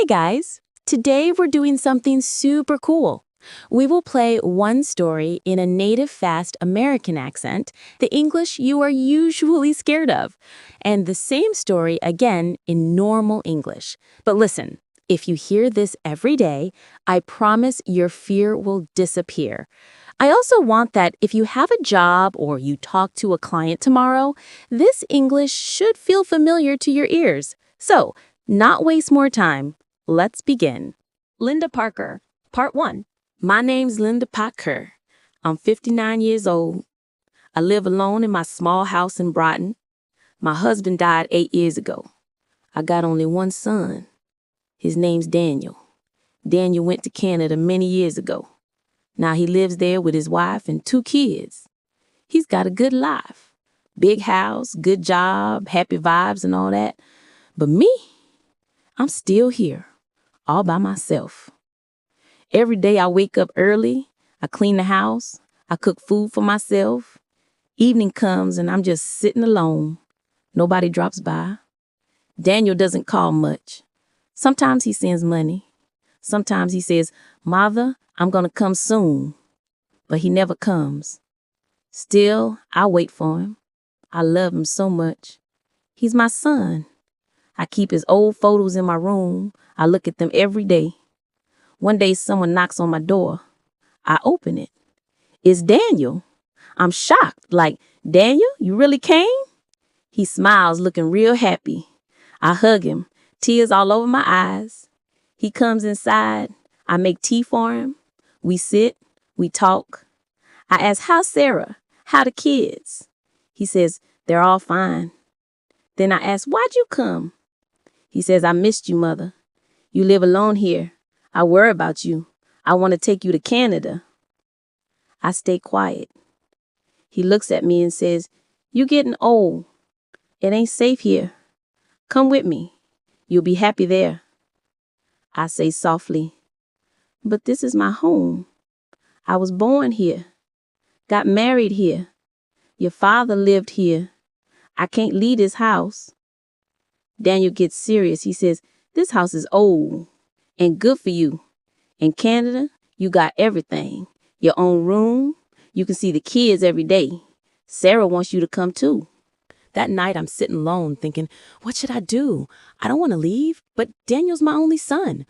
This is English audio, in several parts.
Hey guys! Today we're doing something super cool. We will play one story in a native fast American accent, the English you are usually scared of, and the same story again in normal English. But listen, if you hear this every day, I promise your fear will disappear. I also want that if you have a job or you talk to a client tomorrow, this English should feel familiar to your ears. So, not waste more time. Let's begin. Linda Parker, Part 1. My name's Linda Parker. I'm 59 years old. I live alone in my small house in Brighton. My husband died 8 years ago. I got only one son. His name's Daniel. Daniel went to Canada many years ago. Now he lives there with his wife and 2 kids. He's got a good life. Big house, good job, happy vibes and all that. But me, I'm still here, all by myself. Every day I wake up early, I clean the house, I cook food for myself. Evening comes and I'm just sitting alone. Nobody drops by. Daniel doesn't call much. Sometimes he sends money. Sometimes he says, "Mother, I'm gonna come soon." But he never comes. Still, I wait for him. I love him so much. He's my son. I keep his old photos in my room. I look at them every day. One day someone knocks on my door. I open it. It's Daniel. I'm shocked, like, "Daniel, you really came?" He smiles, looking real happy. I hug him, tears all over my eyes. He comes inside. I make tea for him. We sit, we talk. I ask, "How's Sarah? How the kids?" He says, "They're all fine." Then I ask, "Why'd you come?" He says, "I missed you, Mother. You live alone here. I worry about you. I want to take you to Canada." I stay quiet. He looks at me and says, "You getting old. It ain't safe here. Come with me. You'll be happy there." I say softly, "But this is my home. I was born here. Got married here. Your father lived here. I can't leave this house." Daniel gets serious. He says, "This house is old and good for you. In Canada, you got everything. Your own room. You can see the kids every day. Sarah wants you to come too." That night, I'm sitting alone thinking, what should I do? I don't want to leave, but Daniel's my only son.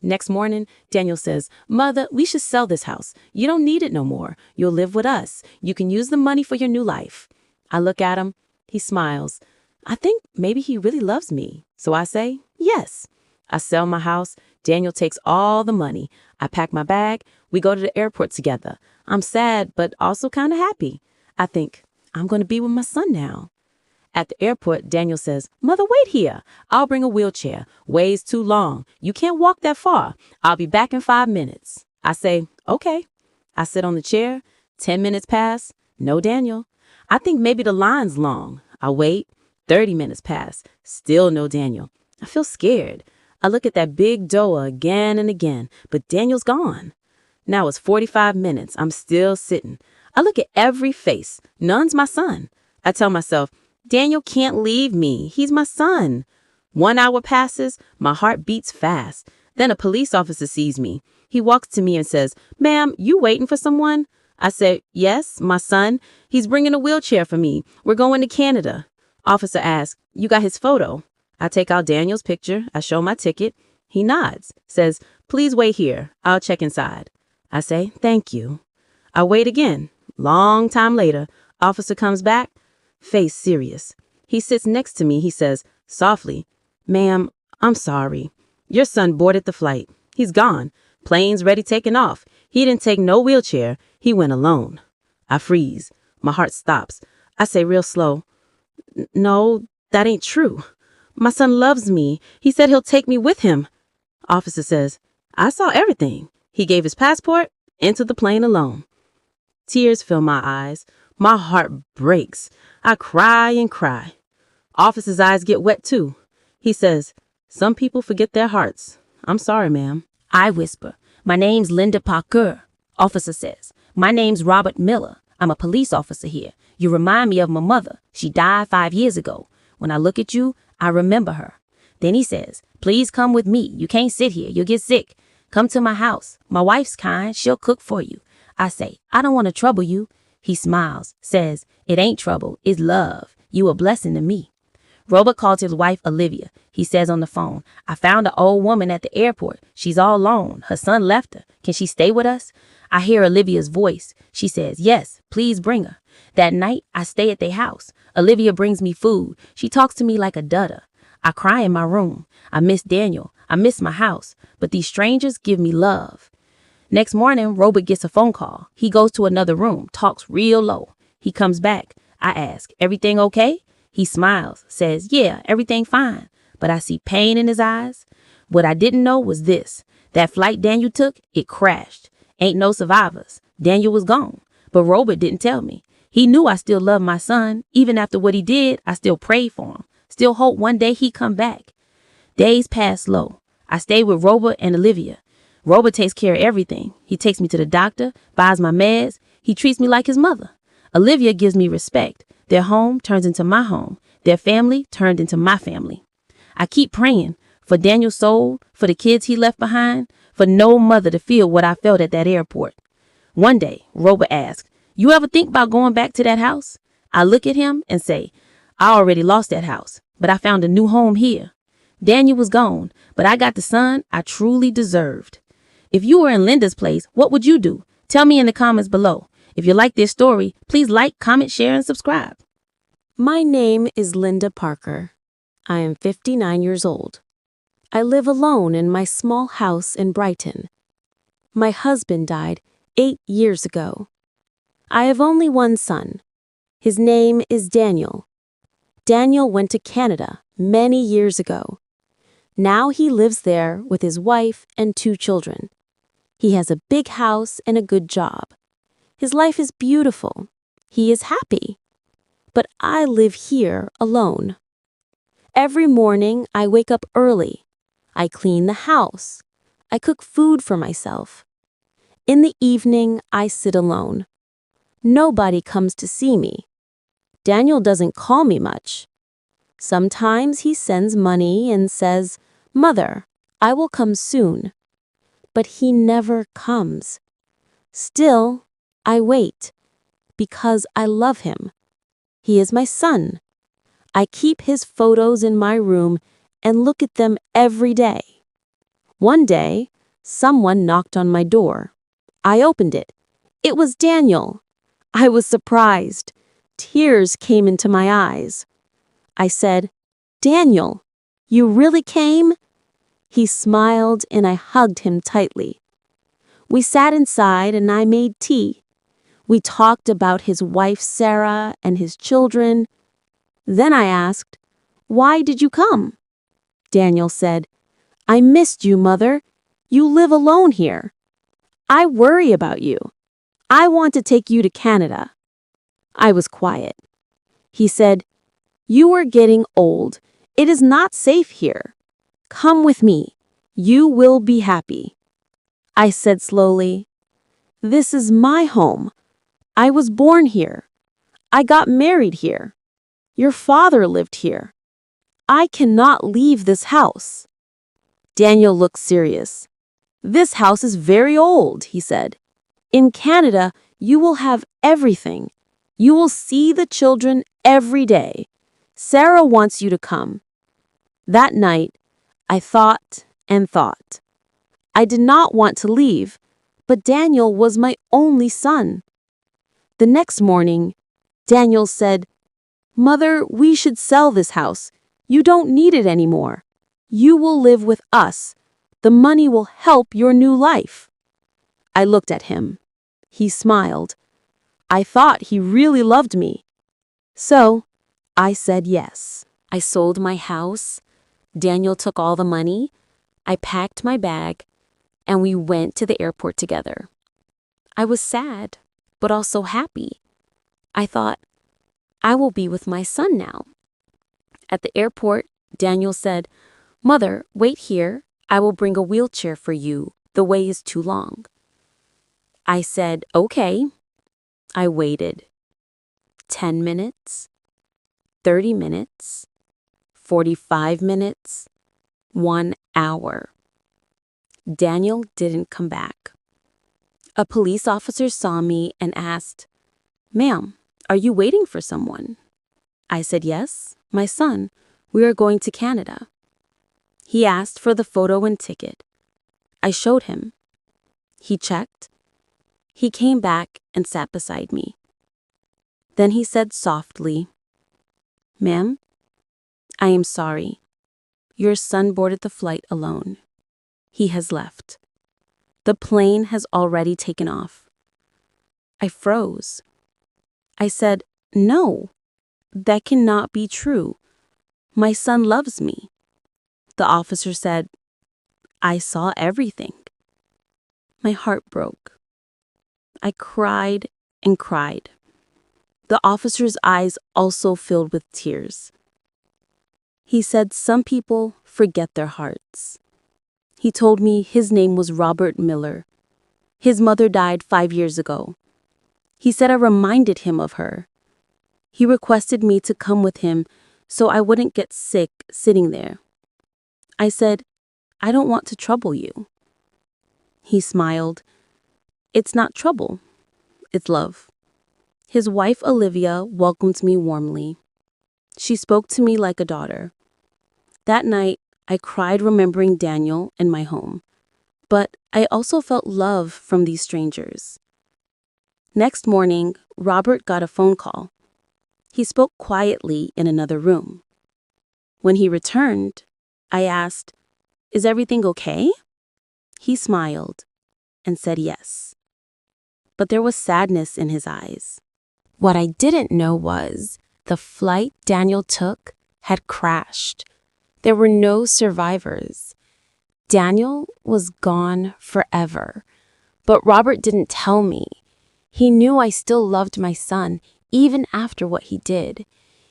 Next morning, Daniel says, "Mother, we should sell this house. You don't need it no more. You'll live with us. You can use the money for your new life." I look at him. He smiles. I think maybe he really loves me. So I say, yes. I sell my house. Daniel takes all the money. I pack my bag. We go to the airport together. I'm sad, but also kind of happy. I think, I'm going to be with my son now. At the airport, Daniel says, "Mother, wait here. I'll bring a wheelchair. Way's too long. You can't walk that far. I'll be back in 5 minutes. I say, okay. I sit on the chair. 10 minutes pass. No Daniel. I think maybe the line's long. I wait. 30 minutes pass. Still no Daniel. I feel scared. I look at that big door again and again, but Daniel's gone. Now it's 45 minutes. I'm still sitting. I look at every face. None's my son. I tell myself, Daniel can't leave me. He's my son. 1 hour passes. My heart beats fast. Then a police officer sees me. He walks to me and says, "Ma'am, you waiting for someone?" I say, "Yes, my son. He's bringing a wheelchair for me. We're going to Canada." Officer asks, "You got his photo?" I take out Daniel's picture. I show my ticket. He nods, says, "Please wait here. I'll check inside." I say, "Thank you." I wait again. Long time later, officer comes back, face serious. He sits next to me. He says, softly, "Ma'am, I'm sorry. Your son boarded the flight. He's gone. Plane's ready taking off. He didn't take no wheelchair. He went alone." I freeze. My heart stops. I say real slow, "No, that ain't true. My son loves me. He said he'll take me with him." Officer says, "I saw everything. He gave his passport, entered the plane alone." Tears fill my eyes. My heart breaks. I cry and cry. Officer's eyes get wet too. He says, "Some people forget their hearts. I'm sorry, ma'am." I whisper, "My name's Linda Parker." Officer says, "My name's Robert Miller. I'm a police officer here. You remind me of my mother. She died 5 years ago. When I look at you, I remember her." Then he says, "Please come with me. You can't sit here. You'll get sick. Come to my house. My wife's kind. She'll cook for you." I say, "I don't want to trouble you." He smiles, says, "It ain't trouble. It's love. You a blessing to me." Robert calls his wife Olivia. He says on the phone, "I found an old woman at the airport. She's all alone. Her son left her. Can she stay with us?" I hear Olivia's voice. She says, "Yes, please bring her." That night, I stay at their house. Olivia brings me food. She talks to me like a dudder. I cry in my room. I miss Daniel. I miss my house. But these strangers give me love. Next morning, Robert gets a phone call. He goes to another room, talks real low. He comes back. I ask, "Everything okay?" He smiles, says, "Yeah, everything fine." But I see pain in his eyes. What I didn't know was this. That flight Daniel took, it crashed. Ain't no survivors. Daniel was gone. But Robert didn't tell me. He knew I still loved my son. Even after what he did, I still prayed for him. Still hope one day he'd come back. Days pass slow. I stay with Robert and Olivia. Robert takes care of everything. He takes me to the doctor, buys my meds. He treats me like his mother. Olivia gives me respect. Their home turns into my home. Their family turned into my family. I keep praying for Daniel's soul, for the kids he left behind, for no mother to feel what I felt at that airport. One day, Robert asked, "You ever think about going back to that house?" I look at him and say, "I already lost that house, but I found a new home here." Daniel was gone, but I got the son I truly deserved. If you were in Linda's place, what would you do? Tell me in the comments below. If you like this story, please like, comment, share, and subscribe. My name is Linda Parker. I am 59 years old. I live alone in my small house in Brighton. My husband died 8 years ago. I have only one son. His name is Daniel. Daniel went to Canada many years ago. Now he lives there with his wife and 2 children. He has a big house and a good job. His life is beautiful. He is happy. But I live here alone. Every morning I wake up early. I clean the house. I cook food for myself. In the evening, I sit alone. Nobody comes to see me. Daniel doesn't call me much. Sometimes he sends money and says, "Mother, I will come soon." But he never comes. Still, I wait because I love him. He is my son. I keep his photos in my room and look at them every day. One day, someone knocked on my door. I opened it. It was Daniel. I was surprised. Tears came into my eyes. I said, "Daniel, you really came?" He smiled and I hugged him tightly. We sat inside and I made tea. We talked about his wife Sarah and his children. Then I asked, "Why did you come?" Daniel said, "I missed you, Mother. You live alone here. I worry about you. I want to take you to Canada." I was quiet. He said, "You are getting old. It is not safe here. Come with me. You will be happy." I said slowly, "This is my home. I was born here. I got married here. Your father lived here. I cannot leave this house." Daniel looked serious. "This house is very old," he said. "In Canada, you will have everything. You will see the children every day. Sarah wants you to come." That night, I thought and thought. I did not want to leave, but Daniel was my only son. The next morning, Daniel said, "Mother, we should sell this house. You don't need it anymore. You will live with us. The money will help your new life." I looked at him. He smiled. I thought he really loved me. So, I said yes. I sold my house. Daniel took all the money. I packed my bag, and we went to the airport together. I was sad, but also happy. I thought, I will be with my son now. At the airport, Daniel said, "Mother, wait here. I will bring a wheelchair for you. The way is too long." I said, "Okay." I waited. 10 minutes, 30 minutes, 45 minutes, 1 hour. Daniel didn't come back. A police officer saw me and asked, "Ma'am, are you waiting for someone?" I said, "Yes, my son. We are going to Canada." He asked for the photo and ticket. I showed him. He checked. He came back and sat beside me. Then he said softly, "Ma'am, I am sorry. Your son boarded the flight alone. He has left. The plane has already taken off." I froze. I said, "No, that cannot be true. My son loves me." The officer said, "I saw everything." My heart broke. I cried and cried. The officer's eyes also filled with tears. He said some people forget their hearts. He told me his name was Robert Miller. His mother died 5 years ago. He said I reminded him of her. He requested me to come with him so I wouldn't get sick sitting there. I said, "I don't want to trouble you." He smiled. "It's not trouble. It's love." His wife, Olivia, welcomed me warmly. She spoke to me like a daughter. That night, I cried remembering Daniel and my home. But I also felt love from these strangers. Next morning, Robert got a phone call. He spoke quietly in another room. When he returned, I asked, "Is everything okay?" He smiled and said yes. But there was sadness in his eyes. What I didn't know was the flight Daniel took had crashed. There were no survivors. Daniel was gone forever. But Robert didn't tell me. He knew I still loved my son, even after what he did.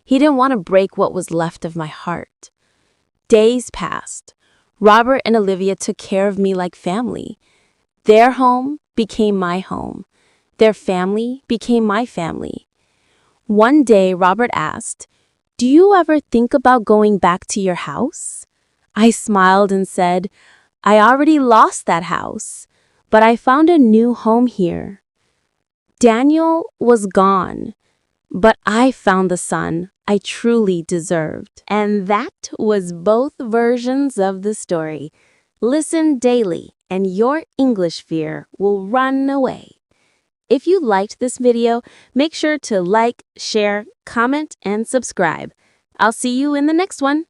He didn't want to break what was left of my heart. Days passed. Robert and Olivia took care of me like family. Their home became my home. Their family became my family. One day, Robert asked, "Do you ever think about going back to your house?" I smiled and said, "I already lost that house, but I found a new home here." Daniel was gone, but I found the son I truly deserved. And that was both versions of the story. Listen daily, and your English fear will run away. If you liked this video, make sure to like, share, comment, and subscribe. I'll see you in the next one.